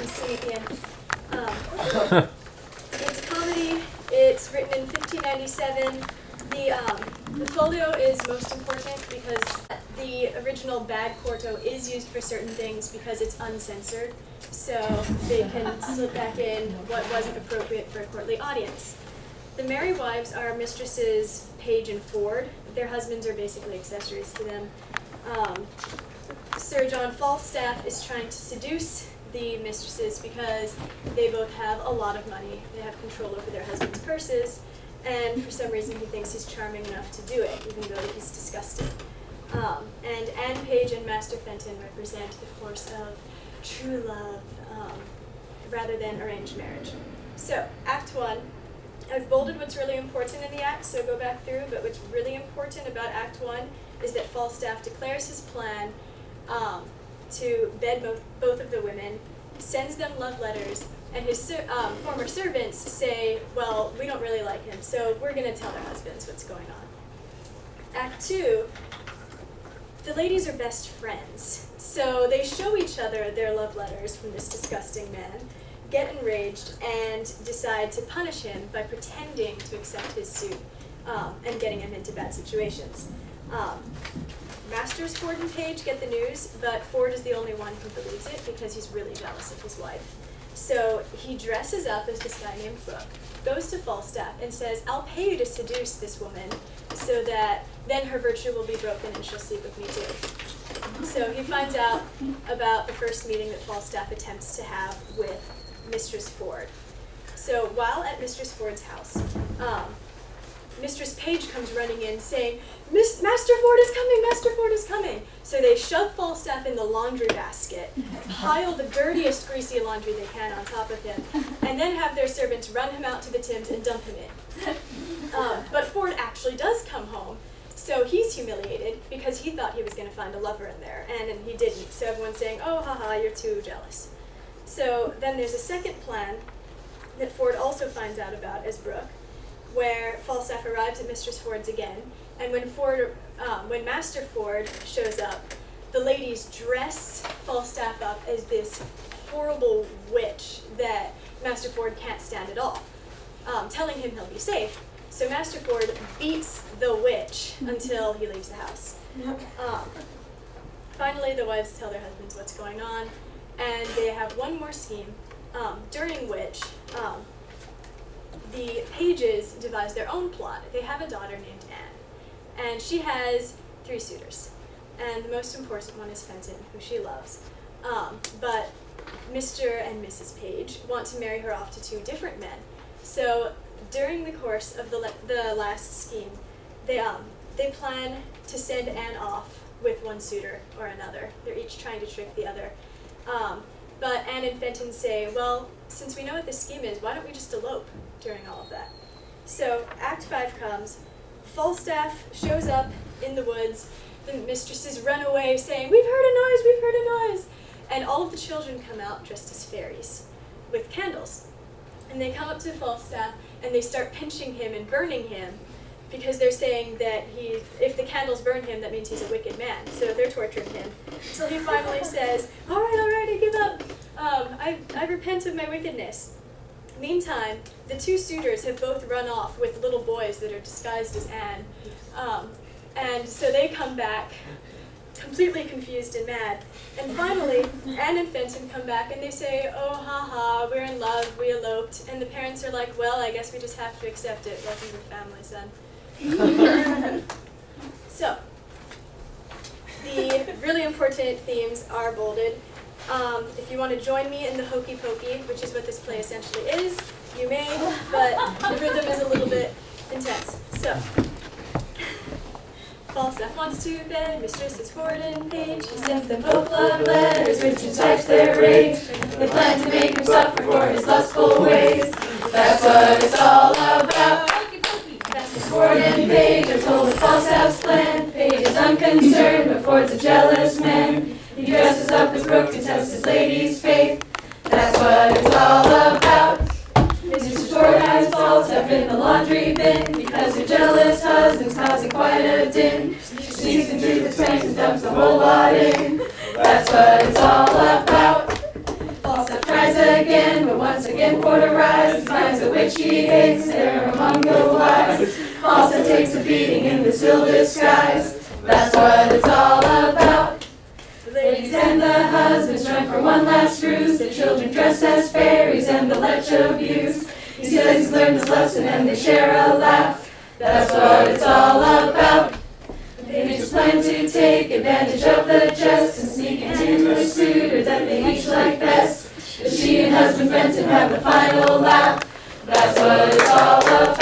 can sing at the end. It's a comedy. It's written in 1597. The folio is most important because the original bad quarto is used for certain things because it's uncensored, so they can slip back in what wasn't appropriate for a courtly audience. The merry wives are mistresses Page and Ford. Their husbands are basically accessories to them. Sir John Falstaff is trying to seduce the mistresses because they both have a lot of money. They have control over their husbands' purses, and for some reason he thinks he's charming enough to do it, even though he's disgusted. And Anne Page and Master Fenton represent the force of true love rather than arranged marriage. So, Act 1. I've bolded what's really important in the act, so go back through, but what's really important about Act 1 is that Falstaff declares his plan to bed both of the women, sends them love letters, and his former servants say, well, we don't really like him, so we're going to tell their husbands what's going on. Act 2, the ladies are best friends, so they show each other their love letters from this disgusting man, get enraged, and decide to punish him by pretending to accept his suit and getting him into bad situations. Masters Ford and Page get the news, but Ford is the only one who believes it because he's really jealous of his wife. So he dresses up as this guy named Brooke, goes to Falstaff and says, I'll pay you to seduce this woman so that then her virtue will be broken and she'll sleep with me too. So he finds out about the first meeting that Falstaff attempts to have with Mistress Ford. So while at Mistress Ford's house, Mistress Page comes running in saying, Master Ford is coming, Master Ford is coming. So they shove Falstaff in the laundry basket, pile the dirtiest greasy laundry they can on top of him, and then have their servants run him out to the Thames and dump him in. But Ford actually does come home, so he's humiliated because he thought he was going to find a lover in there, and he didn't. So everyone's saying, oh, haha, you're too jealous. So then there's a second plan that Ford also finds out about as Brooke, where Falstaff arrives at Mistress Ford's again, and when Master Ford shows up, the ladies dress Falstaff up as this horrible witch that Master Ford can't stand at all, telling him he'll be safe. So Master Ford beats the witch until he leaves the house. Finally, the wives tell their husbands what's going on, and they have one more scheme, during which the Pages devise their own plot. They have a daughter named Anne, and she has 3 suitors, and the most important one is Fenton, who she loves. But Mr. and Mrs. Page want to marry her off to 2 different men. So during the course of the last scheme, they plan to send Anne off with one suitor or another. They're each trying to trick the other. But Anne and Fenton say, well, since we know what this scheme is, why don't we just elope during all of that? So Act 5 comes. Falstaff shows up in the woods. The mistresses run away saying, we've heard a noise, we've heard a noise. And all of the children come out dressed as fairies with candles. And they come up to Falstaff and they start pinching him and burning him because they're saying that if the candles burn him, that means he's a wicked man. So they're torturing him until he finally says, all right, I give up. I repent of my wickedness. Meantime, the 2 suitors have both run off with little boys that are disguised as Anne. And so they come back completely confused and mad. And finally, Anne and Fenton come back and they say, oh, haha, we're in love, we eloped. And the parents are like, well, I guess we just have to accept it. Welcome to the family, son. So, the really important themes are bolded. If you want to join me in the hokey pokey, which is what this play essentially is, you may, but the rhythm is a little bit intense. So, Falstaff wants to bed, Mistresses Ford and Page. He sends them both love letters, which incites their rage. They plan to make him suffer for his lustful ways. That's what it's all about. Mistresses Ford and Page are told of Falstaff's plan. Page is unconcerned, but Ford's a jealous man. He dresses up as Brooke to test his lady's faith. That's what it's all about. Mrs. Ford has Falstaff in the laundry bin because her jealous husband's causing quite a din. She sneaks into the tank and dumps the whole lot in. That's what it's all about. Falstaff tries again, but once again for to rise. Finds a witch he hates there among the wise. Also takes a beating in this ill disguise. That's what it's all about. The ladies and the husbands join for one last ruse. The children dress as fairies and the lech abuse. He says he's learned his lesson and they share a laugh. That's what it's all about. They just plan to take advantage of the jest and sneak into the suitor that they each like best. But she and husband Benton have the final laugh. That's what it's all about.